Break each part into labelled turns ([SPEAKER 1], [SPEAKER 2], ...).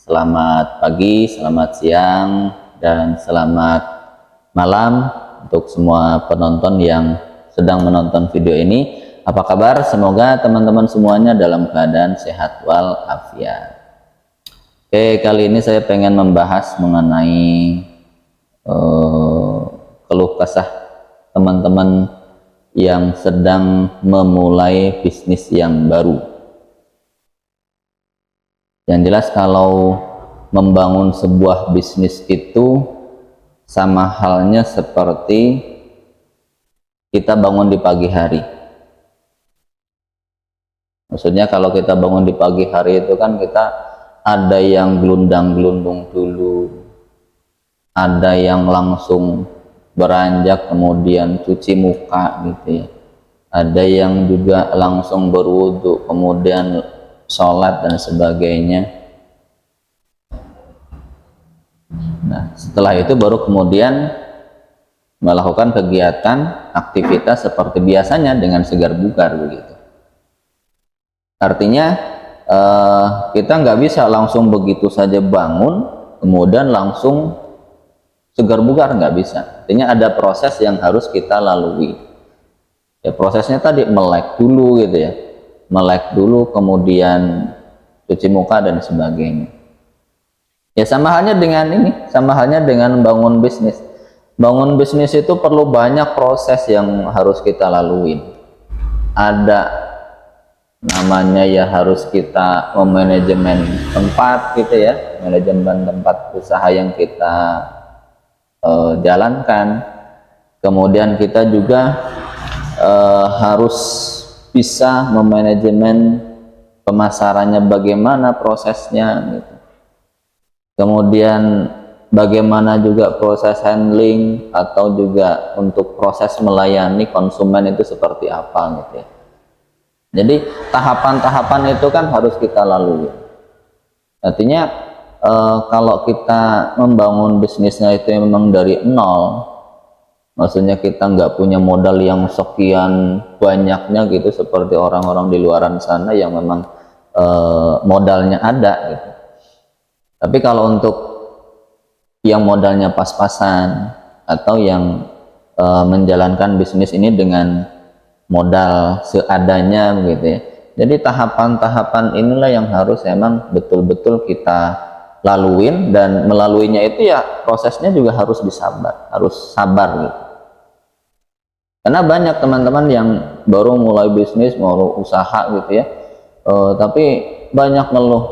[SPEAKER 1] Selamat pagi, selamat siang, dan selamat malam untuk semua penonton yang sedang menonton video ini. Apa kabar? Semoga teman-teman semuanya dalam keadaan sehat walafiat. Oke, kali ini saya pengen membahas mengenai keluh kesah teman-teman yang sedang memulai bisnis yang baru. Yang jelas kalau membangun sebuah bisnis itu sama halnya seperti kita bangun di pagi hari. Maksudnya kalau kita bangun di pagi hari itu kan kita ada yang gelundang-gelundung dulu, ada yang langsung beranjak kemudian cuci muka gitu ya, ada yang juga langsung berwudu kemudian sholat dan sebagainya. Nah, setelah itu baru kemudian melakukan kegiatan aktivitas seperti biasanya dengan segar bugar begitu. Artinya kita nggak bisa langsung begitu saja bangun kemudian langsung segar bugar, nggak bisa. Artinya ada proses yang harus kita lalui. Ya, prosesnya tadi melek dulu gitu ya, melek dulu kemudian cuci muka dan sebagainya. Ya sama halnya dengan ini, sama halnya dengan bangun bisnis. Bangun bisnis itu perlu banyak proses yang harus kita lalui. Ada namanya ya harus kita memanajemen tempat gitu ya, manajemen tempat usaha yang kita jalankan. Kemudian kita juga harus bisa memanajemen pemasarannya, bagaimana prosesnya gitu. Kemudian bagaimana juga proses handling atau juga untuk proses melayani konsumen itu seperti apa gitu ya. Jadi tahapan-tahapan itu kan harus kita lalui. Artinya kalau kita membangun bisnisnya itu memang dari nol, maksudnya kita nggak punya modal yang sekian banyaknya gitu seperti orang-orang di luaran sana yang memang modalnya ada gitu. Tapi kalau untuk yang modalnya pas-pasan atau yang menjalankan bisnis ini dengan modal seadanya begitu ya, jadi tahapan-tahapan inilah yang harus memang betul-betul kita laluin, dan melaluinya itu ya prosesnya juga harus harus sabar gitu. Karena banyak teman-teman yang baru mulai bisnis, baru usaha gitu ya, tapi banyak ngeluh,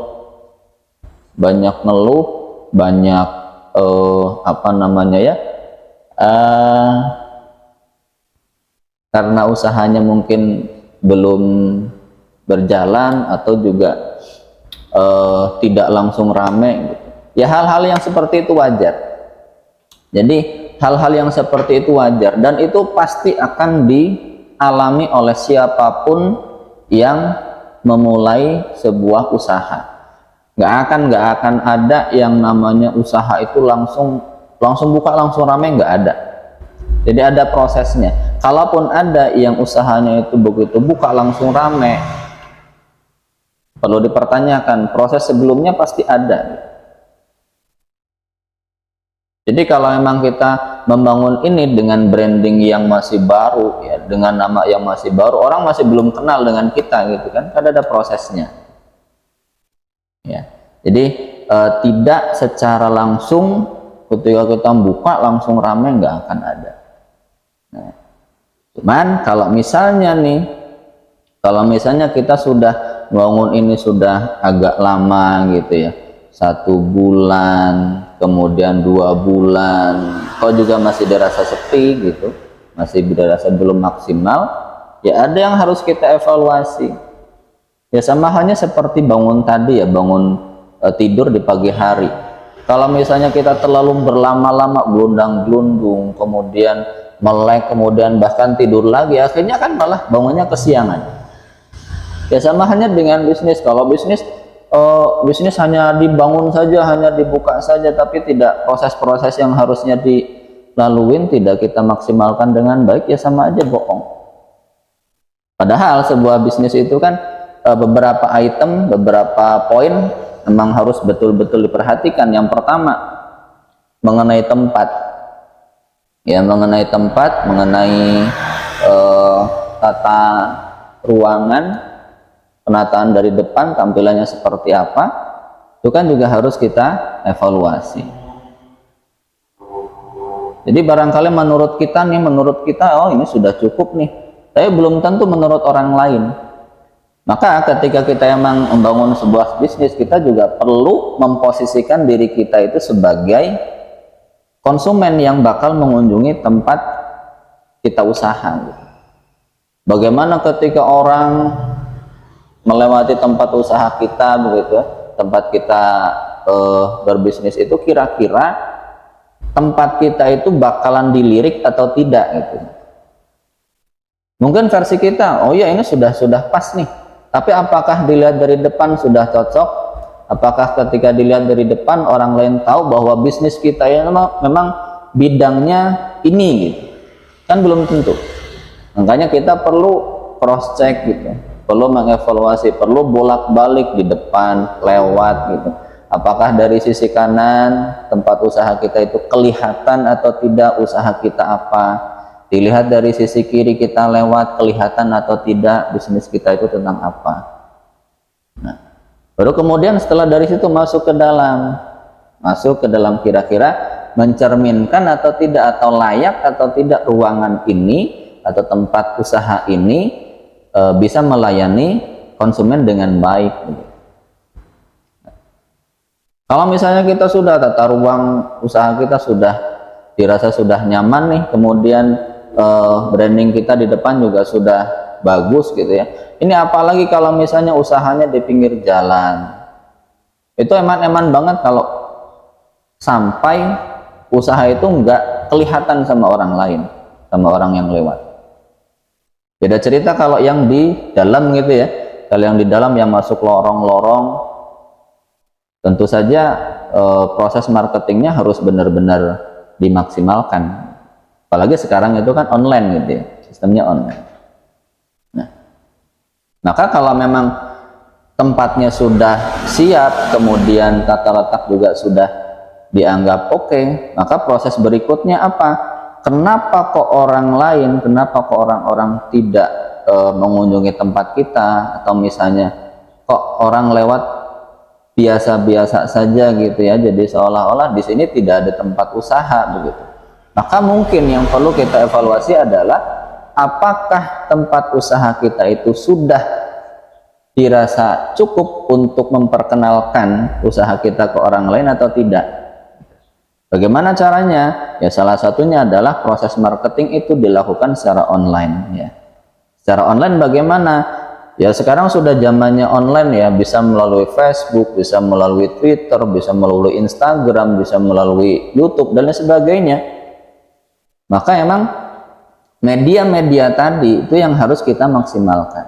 [SPEAKER 1] banyak apa namanya ya, karena usahanya mungkin belum berjalan atau juga tidak langsung rame gitu. Ya hal-hal yang seperti itu wajar. Jadi hal-hal yang seperti itu wajar, dan itu pasti akan dialami oleh siapapun yang memulai sebuah usaha. Nggak akan ada yang namanya usaha itu langsung buka langsung rame, nggak ada. Jadi ada prosesnya. Kalaupun ada yang usahanya itu begitu buka langsung rame, perlu dipertanyakan, proses sebelumnya pasti ada. Jadi kalau memang kita membangun ini dengan branding yang masih baru ya, dengan nama yang masih baru, orang masih belum kenal dengan kita gitu kan ada prosesnya ya. Jadi tidak secara langsung ketika kita buka langsung rame, nggak akan ada. Nah, cuman kalau misalnya kita sudah bangun ini sudah agak lama gitu ya, 1 bulan, kemudian 2 bulan, kok juga masih dirasa sepi gitu, masih dirasa belum maksimal, ya ada yang harus kita evaluasi. Ya sama halnya seperti bangun tadi ya, bangun tidur di pagi hari. Kalau misalnya kita terlalu berlama-lama gelundang-gelundung, kemudian melek, kemudian bahkan tidur lagi, akhirnya kan malah bangunnya kesiangan. Ya sama halnya dengan bisnis. Kalau bisnis hanya dibangun saja, hanya dibuka saja, tapi tidak proses-proses yang harusnya dilaluin tidak kita maksimalkan dengan baik, ya sama aja bohong. Padahal sebuah bisnis itu kan beberapa item, beberapa poin memang harus betul-betul diperhatikan. Yang pertama mengenai tempat, ya, mengenai tempat, mengenai tata ruangan, penataan dari depan, tampilannya seperti apa, itu kan juga harus kita evaluasi. Jadi barangkali menurut kita oh ini sudah cukup nih, tapi belum tentu menurut orang lain. Maka ketika kita emang membangun sebuah bisnis, kita juga perlu memposisikan diri kita itu sebagai konsumen yang bakal mengunjungi tempat kita usaha. Bagaimana ketika orang melewati tempat usaha kita, begitu, tempat kita berbisnis itu, kira-kira tempat kita itu bakalan dilirik atau tidak gitu. Mungkin versi kita, oh ya ini sudah pas nih, tapi apakah dilihat dari depan sudah cocok? Apakah ketika dilihat dari depan orang lain tahu bahwa bisnis kita ya memang bidangnya ini gitu? Kan belum tentu. Makanya kita perlu cross check gitu, perlu mengevaluasi, perlu bolak-balik di depan, lewat gitu. Apakah dari sisi kanan tempat usaha kita itu kelihatan atau tidak usaha kita apa? Dilihat dari sisi kiri kita lewat, kelihatan atau tidak bisnis kita itu tentang apa? Nah, baru kemudian setelah dari situ masuk ke dalam kira-kira mencerminkan atau tidak, atau layak atau tidak ruangan ini atau tempat usaha ini bisa melayani konsumen dengan baik. Kalau misalnya kita sudah tata ruang usaha kita sudah dirasa sudah nyaman nih, kemudian branding kita di depan juga sudah bagus gitu ya. Ini apalagi kalau misalnya usahanya di pinggir jalan, itu eman-eman banget kalau sampai usaha itu nggak kelihatan sama orang lain, sama orang yang lewat. Beda cerita kalau yang di dalam gitu ya. Kalau yang di dalam yang masuk lorong-lorong, tentu saja proses marketingnya harus benar-benar dimaksimalkan. Apalagi sekarang itu kan online gitu ya, sistemnya online. Nah, maka kalau memang tempatnya sudah siap, kemudian tata letak juga sudah dianggap oke, maka proses berikutnya apa? Kenapa kok orang orang tidak mengunjungi tempat kita, atau misalnya kok orang lewat biasa-biasa saja gitu ya, jadi seolah-olah di sini tidak ada tempat usaha begitu. Maka mungkin yang perlu kita evaluasi adalah apakah tempat usaha kita itu sudah dirasa cukup untuk memperkenalkan usaha kita ke orang lain atau tidak. Bagaimana caranya? Ya salah satunya adalah proses marketing itu dilakukan secara online ya. Secara online bagaimana? Ya sekarang sudah zamannya online ya, bisa melalui Facebook, bisa melalui Twitter, bisa melalui Instagram, bisa melalui YouTube dan lain sebagainya. Maka emang media-media tadi itu yang harus kita maksimalkan.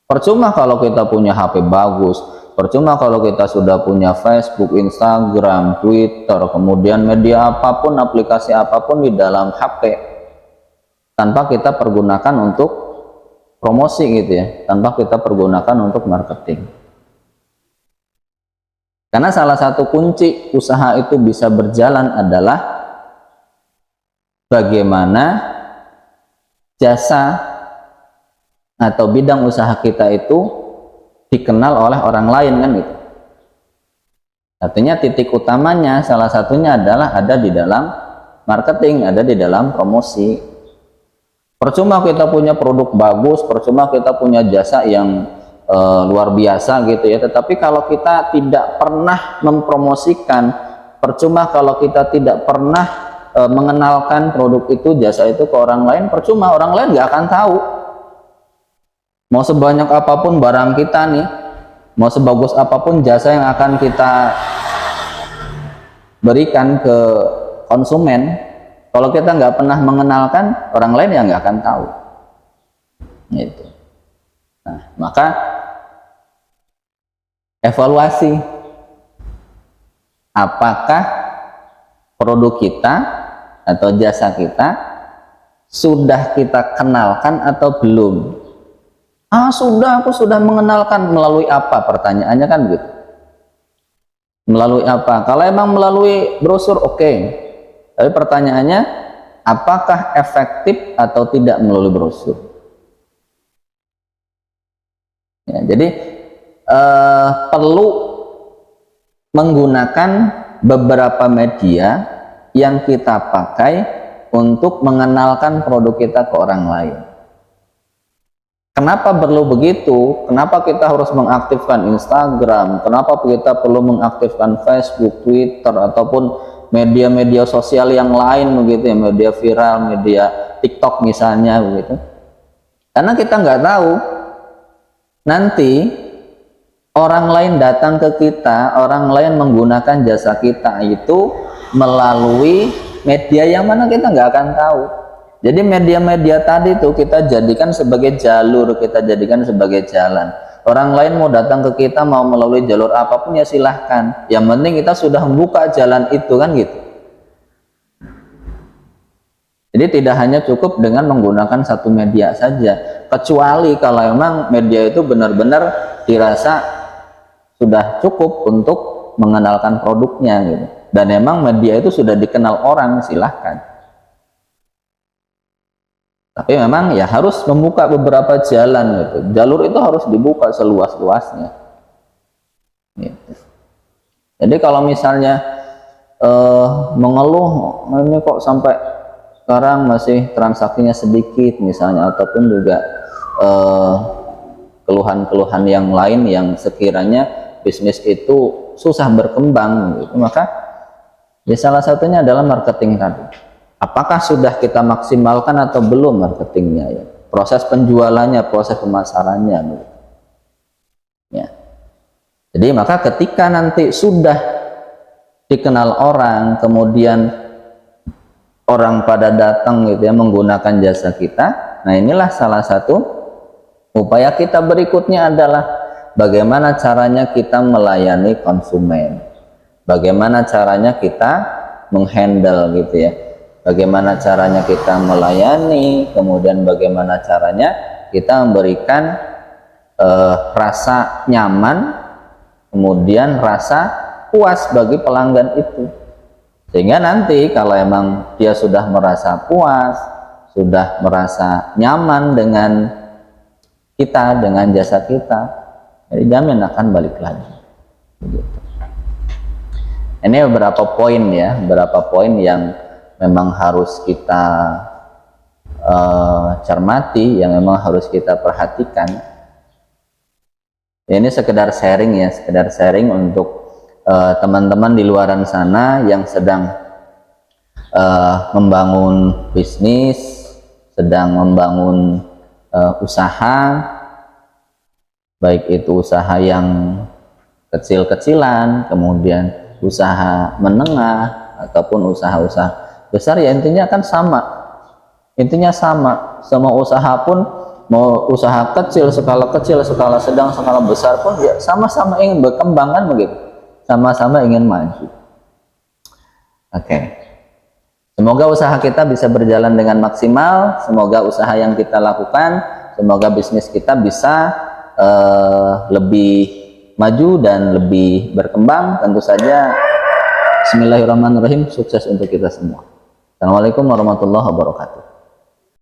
[SPEAKER 1] Percuma kalau kita punya HP bagus, percuma kalau kita sudah punya Facebook, Instagram, Twitter, kemudian media apapun, aplikasi apapun di dalam HP, tanpa kita pergunakan untuk promosi gitu ya, tanpa kita pergunakan untuk marketing. Karena salah satu kunci usaha itu bisa berjalan adalah bagaimana jasa atau bidang usaha kita itu dikenal oleh orang lain kan gitu. Artinya titik utamanya salah satunya adalah ada di dalam marketing, ada di dalam promosi. Percuma kita punya produk bagus, percuma kita punya jasa yang luar biasa gitu ya, tetapi kalau kita tidak pernah mempromosikan, percuma kalau kita tidak pernah mengenalkan produk itu, jasa itu ke orang lain, percuma, orang lain nggak akan tahu. Mau sebanyak apapun barang kita nih, mau sebagus apapun jasa yang akan kita berikan ke konsumen, kalau kita nggak pernah mengenalkan, orang lain ya nggak akan tahu. Gitu. Nah, maka evaluasi apakah produk kita atau jasa kita sudah kita kenalkan atau belum. Sudah, aku sudah mengenalkan. Melalui apa? Pertanyaannya kan gitu. Melalui apa? Kalau emang melalui brosur, oke. Tapi pertanyaannya, apakah efektif atau tidak melalui brosur? Ya, jadi perlu menggunakan beberapa media yang kita pakai untuk mengenalkan produk kita ke orang lain. Kenapa perlu begitu? Kenapa kita harus mengaktifkan Instagram? Kenapa kita perlu mengaktifkan Facebook, Twitter, ataupun media-media sosial yang lain begitu ya, media viral, media TikTok misalnya begitu? Karena kita nggak tahu nanti orang lain datang ke kita, orang lain menggunakan jasa kita itu melalui media yang mana kita nggak akan tahu. Jadi media-media tadi tuh kita jadikan sebagai jalur, kita jadikan sebagai jalan. Orang lain mau datang ke kita, mau melalui jalur apapun ya silahkan. Yang penting kita sudah membuka jalan itu kan gitu. Jadi tidak hanya cukup dengan menggunakan satu media saja. Kecuali kalau memang media itu benar-benar dirasa sudah cukup untuk mengenalkan produknya gitu. Dan memang media itu sudah dikenal orang, silahkan. Tapi memang ya harus membuka beberapa jalan gitu. Jalur itu harus dibuka seluas-luasnya. Gitu. Jadi kalau misalnya mengeluh, ini kok sampai sekarang masih transaksinya sedikit misalnya, ataupun juga keluhan-keluhan yang lain yang sekiranya bisnis itu susah berkembang gitu, maka ya salah satunya adalah marketing tadi. Apakah sudah kita maksimalkan atau belum marketingnya ya, proses penjualannya, proses pemasarannya gitu. Ya. Jadi maka ketika nanti sudah dikenal orang, kemudian orang pada datang gitu ya menggunakan jasa kita, nah inilah salah satu upaya kita berikutnya adalah bagaimana caranya kita melayani konsumen, bagaimana caranya kita menghandle gitu ya, bagaimana caranya kita melayani, kemudian bagaimana caranya kita memberikan rasa nyaman, kemudian rasa puas bagi pelanggan itu. Sehingga nanti kalau emang dia sudah merasa puas, sudah merasa nyaman dengan kita, dengan jasa kita, jadi jamin akan balik lagi. Begitu. Ini beberapa poin ya, beberapa poin yang memang harus kita cermati, yang memang harus kita perhatikan. Ini sekedar sharing ya, sekedar sharing untuk teman-teman di luaran sana yang sedang membangun bisnis, sedang membangun usaha, baik itu usaha yang kecil-kecilan, kemudian usaha menengah, ataupun usaha-usaha besar, ya intinya kan sama, intinya sama. Semua usaha pun, mau usaha kecil, skala sedang, skala besar pun ya sama-sama ingin berkembang kan begitu, sama-sama ingin maju. Oke. Semoga usaha kita bisa berjalan dengan maksimal, semoga usaha yang kita lakukan, semoga bisnis kita bisa lebih maju dan lebih berkembang. Tentu saja bismillahirrahmanirrahim, sukses untuk kita semua. Assalamualaikum warahmatullahi wabarakatuh.